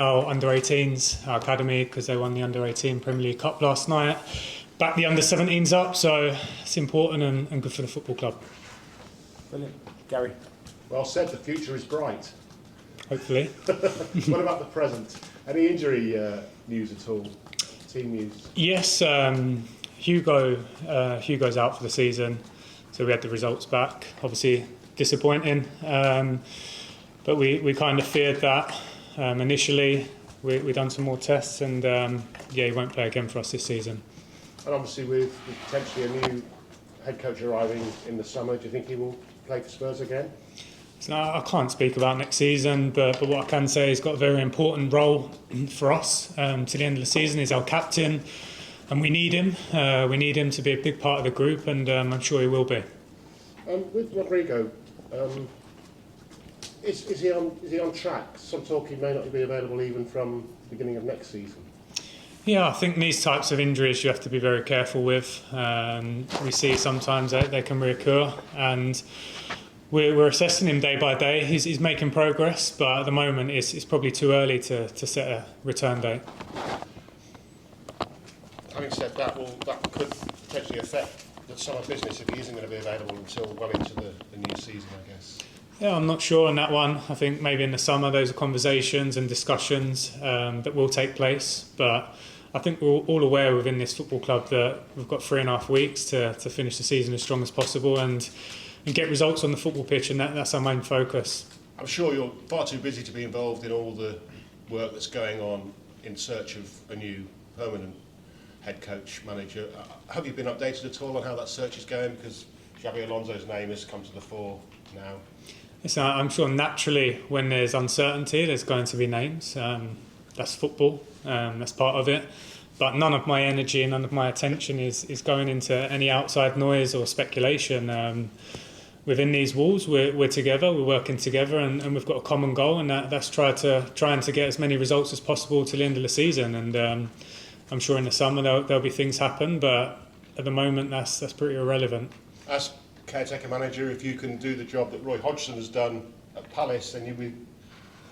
our under-18s, our academy, because they won the under-18 Premier League Cup last night. Back the under-17s up, so it's important and good for the football club. Brilliant. Gary? Well said, the future is bright. Hopefully. What about the present? Any injury news at all? Team news? Yes, Hugo's out for the season, so we had the results back. Obviously disappointing, but we kind of feared that initially. We done some more tests, and he won't play again for us this season. And obviously with potentially a new head coach arriving in the summer, do you think he will play for Spurs again? So I can't speak about next season, but what I can say, he's got a very important role for us to the end of the season. He's our captain, and we need him. We need him to be a big part of the group, and I'm sure he will be. With Rodrigo, is he on track? Some talk he may not be available even from the beginning of next season. Yeah, I think these types of injuries you have to be very careful with. We see sometimes they can reoccur, and we're assessing him day by day. He's making progress, but at the moment it's probably too early to set a return date. Having said that, that could potentially affect the summer business if he isn't going to be available until well into the new season, I guess. Yeah, I'm not sure on that one. I think maybe in the summer those are conversations and discussions that will take place, but I think we're all aware within this football club that we've got 3.5 weeks to finish the season as strong as possible and get results on the football pitch, and that's our main focus. I'm sure you're far too busy to be involved in all the work that's going on in search of a new permanent head coach, manager. Have you been updated at all on how that search is going? Because Xabi Alonso's name has come to the fore now. Yes, I'm sure naturally when there's uncertainty there's going to be names. That's football, that's part of it. But none of my energy, none of my attention is going into any outside noise or speculation. Within these walls, we're together, we're working together, and we've got a common goal, and that's trying to get as many results as possible till the end of the season. And I'm sure in the summer there'll be things happen, but at the moment that's pretty irrelevant. As caretaker manager, if you can do the job that Roy Hodgson has done at Palace, then you'll be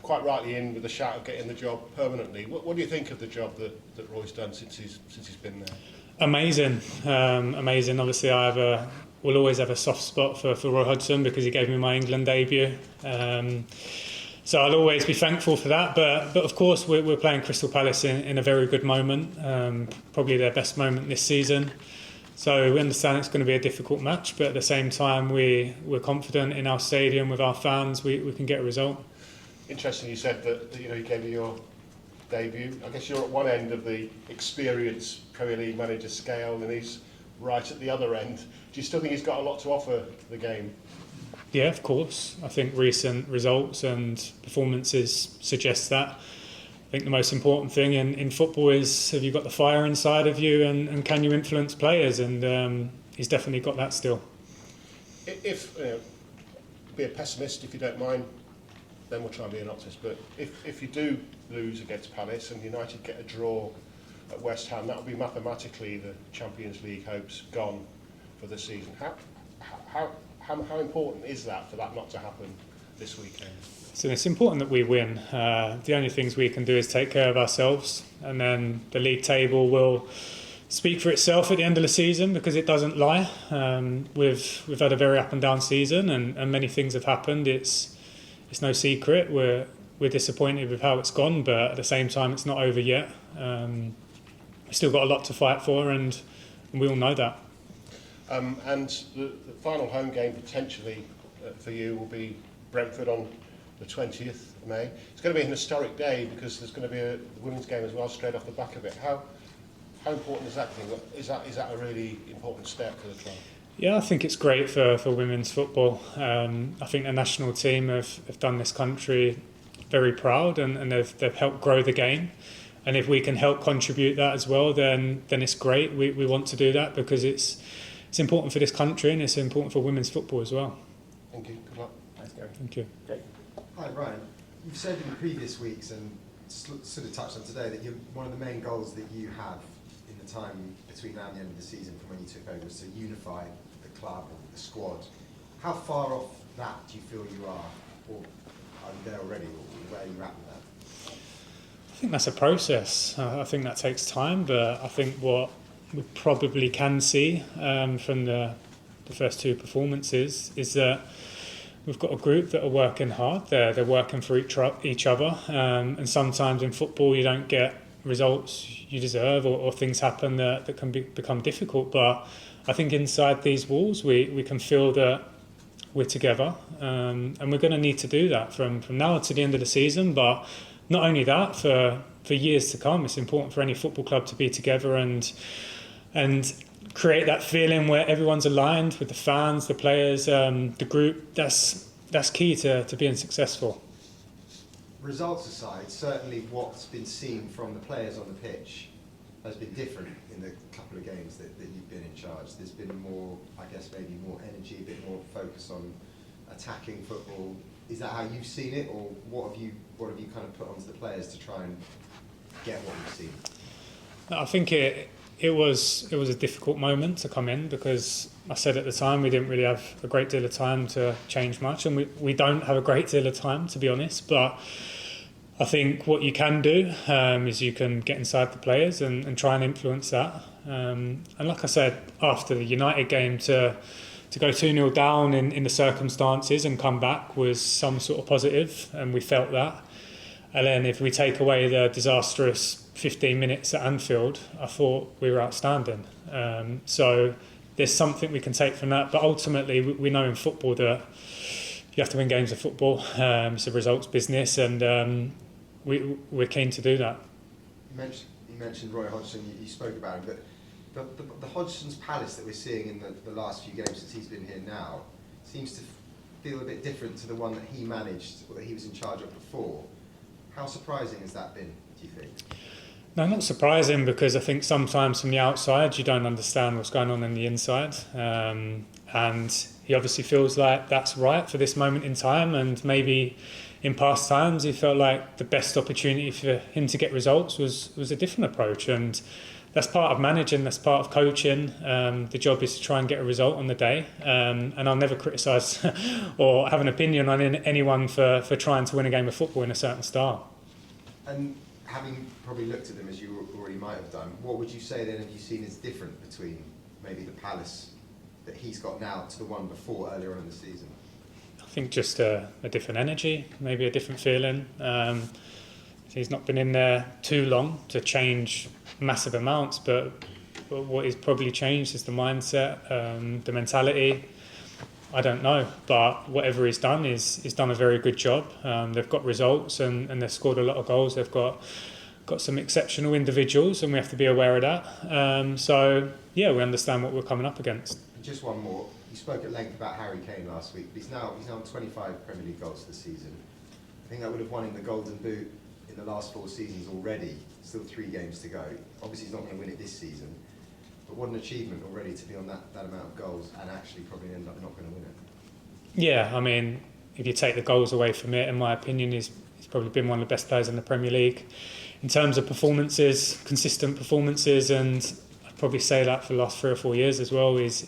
quite rightly in with a shout of getting the job permanently. What do you think of the job that Roy's done since he's been there? Amazing. Obviously, will always have a soft spot for Roy Hodgson because he gave me my England debut. So I'll always be thankful for that. But of course, we're playing Crystal Palace in a very good moment, probably their best moment this season. So we understand it's going to be a difficult match, but at the same time, we're confident in our stadium with our fans. We can get a result. Interesting, you said that you gave you your debut. I guess you're at one end of the experienced Premier League manager scale, and he's right at the other end. Do you still think he's got a lot to offer the game? Yeah, of course. I think recent results and performances suggest that. I think the most important thing in football is have you got the fire inside of you and can you influence players, and he's definitely got that still. If be a pessimist if you don't mind, then we'll try and be an optimist. But if you do lose against Palace and United get a draw at West Ham, that will be mathematically the Champions League hopes gone for the season. How important is that for that not to happen this weekend? So it's important that we win. The only things we can do is take care of ourselves, and then the league table will speak for itself at the end of the season because it doesn't lie. We've had a very up and down season, and many things have happened. It's no secret. We're disappointed with how it's gone, but at the same time, it's not over yet. We've still got a lot to fight for, and we all know that. And the final home game potentially for you will be Brentford on the 20th of May. It's going to be an historic day because there's going to be a women's game as well straight off the back of it. How important is that thing? Is that a really important step for the club? Yeah, I think it's great for women's football. I think the national team have done this country very proud, and they've helped grow the game. And if we can help contribute that as well, then it's great. We want to do that because it's important for this country and it's important for women's football as well. Thank you. Good luck. Thanks, Gary. Thank you. Okay. Hi, Ryan. You've said in previous weeks and sort of touched on today that one of the main goals that you have in the time between now and the end of the season from when you took over was to unify the club and the squad. How far off that do you feel you are? Or are you there already, or where are you at with that? think that's a process. I think that takes time, but I think what we probably can see from the first two performances is that we've got a group that are working hard. They're working for each other, and sometimes in football you don't get results you deserve, or things happen that can become difficult. But I think inside these walls we can feel that we're together, and we're going to need to do that from now to the end of the season. But not only that, for years to come, it's important for any football club to be together and create that feeling where everyone's aligned with the fans, the players, the group. That's key to being successful. Results aside, certainly what's been seen from the players on the pitch has been different in the couple of games that you've been in charge. There's been more, I guess, maybe more energy, a bit more focus on attacking football. Is that how you've seen it, or what have you kind of put onto the players to try and get what you've seen? I think it was a difficult moment to come in, because I said at the time we didn't really have a great deal of time to change much, and we don't have a great deal of time, to be honest. But I think what you can do is you can get inside the players and try and influence that. And like I said, after the United game, to go 2-0 down in the circumstances and come back was some sort of positive, and we felt that. And then if we take away the disastrous 15 minutes at Anfield, I thought we were outstanding. So there's something we can take from that. But ultimately, we know in football that you have to win games of football. It's a results business, and we're keen to do that. You mentioned Roy Hodgson, you spoke about him, but the Hodgson's Palace that we're seeing in the last few games since he's been here now seems to feel a bit different to the one that he managed, or that he was in charge of before. How surprising has that been, do you think? No, not surprising, because I think sometimes from the outside you don't understand what's going on the inside, and he obviously feels like that's right for this moment in time, and maybe in past times he felt like the best opportunity for him to get results was a different approach, and that's part of managing, that's part of coaching. The job is to try and get a result on the day, and I'll never criticise or have an opinion on anyone for trying to win a game of football in a certain style. And having probably looked at them as you already might have done, what would you say then have you seen as different between maybe the Palace that he's got now to the one before, earlier on in the season? I think just a different energy, maybe a different feeling. He's not been in there too long to change massive amounts, but what is probably changed is the mindset, the mentality. I don't know, but whatever he's done, he's done a very good job. They've got results, and they've scored a lot of goals. They've got some exceptional individuals, and we have to be aware of that. So yeah, we understand what we're coming up against. Just one more. You spoke at length about Harry Kane last week, but he's now on 25 Premier League goals this season. I think that would have won him the Golden Boot in the last 4 seasons already. Still 3 games to go. Obviously he's not going to win it this season, but what an achievement already to be on that amount of goals and actually probably end up not going to win it. Yeah, I mean, if you take the goals away from it, in my opinion, he's probably been one of the best players in the Premier League in terms of performances, consistent performances, and I'd probably say that for the last 3 or 4 years as well. Is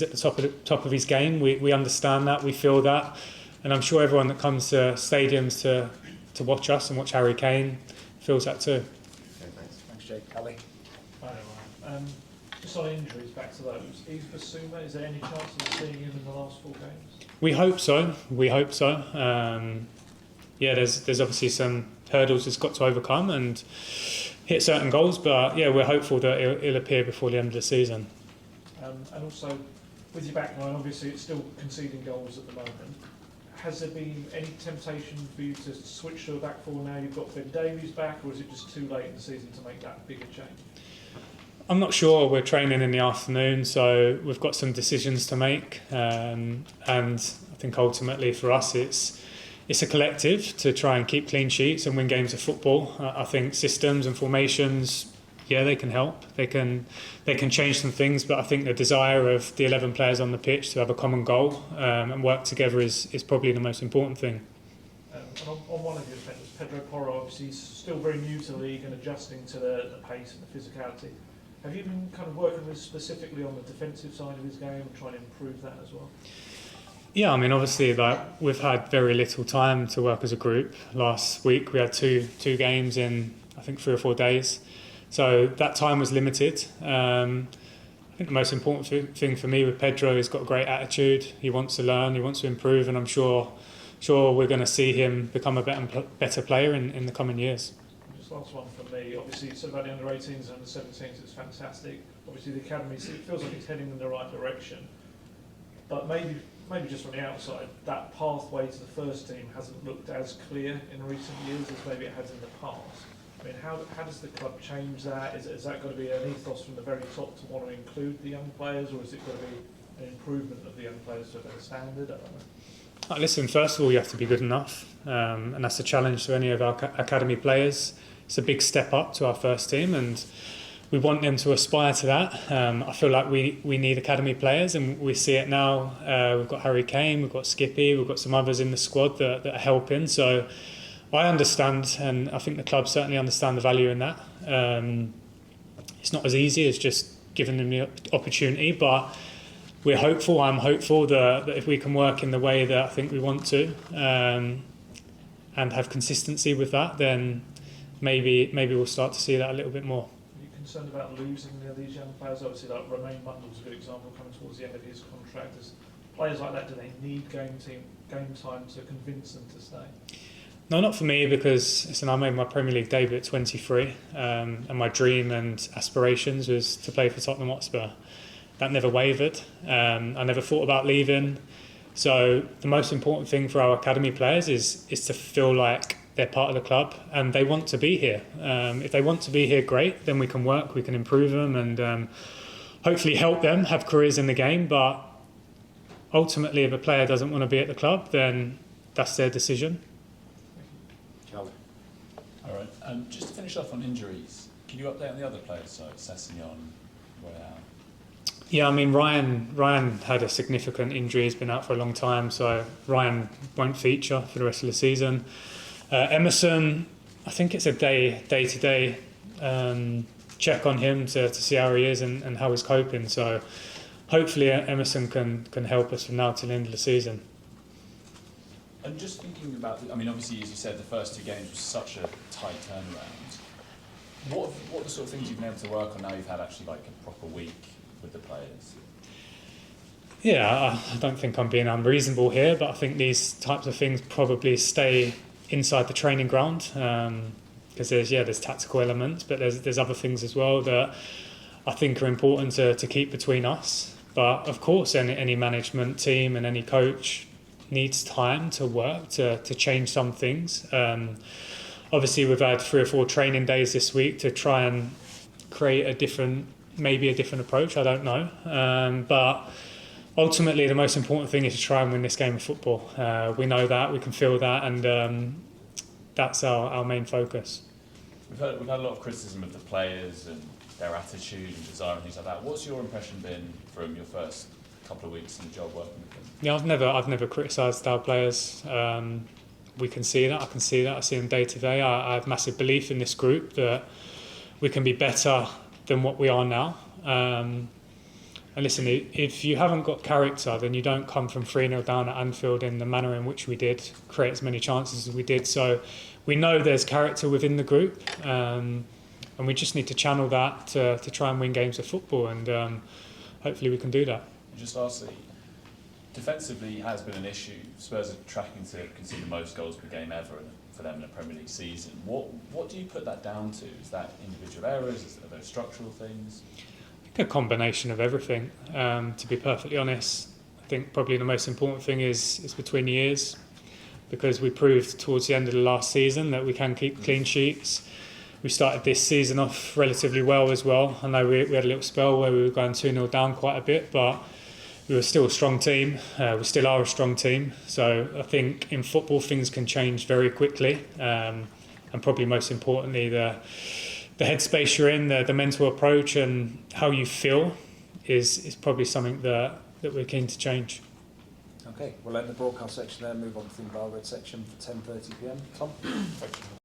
at the top of his game. We understand that, we feel that, and I'm sure everyone that comes to stadiums to watch us and watch Harry Kane feels that too. Okay, thanks. Thanks, Jake. Ali? Hi, Ryan. Just on injuries, back to those. Yves Bissouma, is there any chance of seeing him in the last 4 games? We hope so. Yeah, there's obviously some hurdles he's got to overcome and hit certain goals, but yeah, we're hopeful that he'll appear before the end of the season. And also, with your back line, obviously it's still conceding goals at the moment. Has there been any temptation for you to switch to a back four now you've got Ben Davies back, or is it just too late in the season to make that bigger change? I'm not sure. We're training in the afternoon, so we've got some decisions to make, and I think ultimately for us it's a collective to try and keep clean sheets and win games of football. I think systems and formations, yeah, they can help. They can change some things, but I think the desire of the 11 players on the pitch to have a common goal and work together is probably the most important thing. And on one of your defenders, Pedro Perro, obviously he's still very new to the league and adjusting to the pace and the physicality. Have you been kind of working with specifically on the defensive side of his game and trying to improve that as well? Yeah, I mean, obviously, we've had very little time to work as a group. Last week we had two games in I think 3 or 4 days. So that time was limited. I think the most important thing for me with Pedro, he's got a great attitude. He wants to learn, he wants to improve, and I'm sure we're going to see him become a better player in the coming years. Just last one from me. Obviously, you said about the under-18s and under-17s, it's fantastic. Obviously, the academies, it feels like it's heading in the right direction. But maybe just from the outside, that pathway to the first team hasn't looked as clear in recent years as maybe it has in the past. I mean, how does the club change that? Is that going to be an ethos from the very top to want to include the young players, or is it going to be an improvement of the young players to a better standard? I don't know. Listen, first of all, you have to be good enough, and that's a challenge to any of our academy players. It's a big step up to our first team, and we want them to aspire to that. I feel like we need academy players, and we see it now. We've got Harry Kane, we've got Skippy, we've got some others in the squad that are helping. So I understand, and I think the club certainly understand the value in that. It's not as easy as just giving them the opportunity, but we're hopeful. I'm hopeful that if we can work in the way that I think we want to, and have consistency with that, then maybe we'll start to see that a little bit more. Are you concerned about losing these young players? Obviously, like Romain Mundle's a good example coming towards the end of his contract. As players like that, do they need game time to convince them to stay? No, not for me, because listen, I made my Premier League debut at 23, and my dream and aspirations was to play for Tottenham Hotspur. That never wavered. I never thought about leaving. So the most important thing for our academy players is to feel like they're part of the club and they want to be here. If they want to be here, great. Then we can work, we can improve them, and hopefully help them have careers in the game. But ultimately, if a player doesn't want to be at the club, then that's their decision. All right. Just to finish off on injuries, can you update on the other players, so Sessegnon, Royale? Yeah, I mean, Ryan had a significant injury. He's been out for a long time, so Ryan won't feature for the rest of the season. Emerson, I think it's a day-to-day check on him to see how he is and how he's coping. So hopefully Emerson can help us from now till the end of the season. And just thinking about, I mean, obviously, as you said, the first 2 games was such a tight turnaround. What are the sort of things you've been able to work on now you've had actually like a proper week with the players? Yeah, I don't think I'm being unreasonable here, but I think these types of things probably stay inside the training ground, because there's tactical elements, but there's other things as well that I think are important to keep between us. But of course, any management team and any coach needs time to work to change some things. Obviously, we've had 3 or 4 training days this week to try and create a different approach. I don't know, but ultimately the most important thing is to try and win this game of football. We know that, we can feel that, and that's our main focus. We've had a lot of criticism of the players and their attitude and desire and things like that. What's your impression been from your first couple of weeks in the job working with them? Yeah, I've never criticised our players. We can see that. I can see that. I see them day to day. I have massive belief in this group that we can be better than what we are now. And listen, if you haven't got character, then you don't come from 3-0 down at Anfield in the manner in which we did, create as many chances as we did. So we know there's character within the group, and we just need to channel that to try and win games of football, and hopefully we can do that. And just lastly, defensively has been an issue. Spurs are tracking to concede the most goals per game ever for them in a Premier League season. What do you put that down to? Is that individual errors? Are those structural things? I think a combination of everything, to be perfectly honest. I think probably the most important thing is between the ears, because we proved towards the end of the last season that we can keep clean sheets. We started this season off relatively well as well. I know we had a little spell where we were going 2-0 down quite a bit, but we were still a strong team. We still are a strong team. So I think in football things can change very quickly, and probably most importantly the headspace you're in, the mental approach and how you feel is probably something that we're keen to change. Okay, we'll end the broadcast section there and move on to the Bar Red section for 10:30 p.m. Tom? Thank you.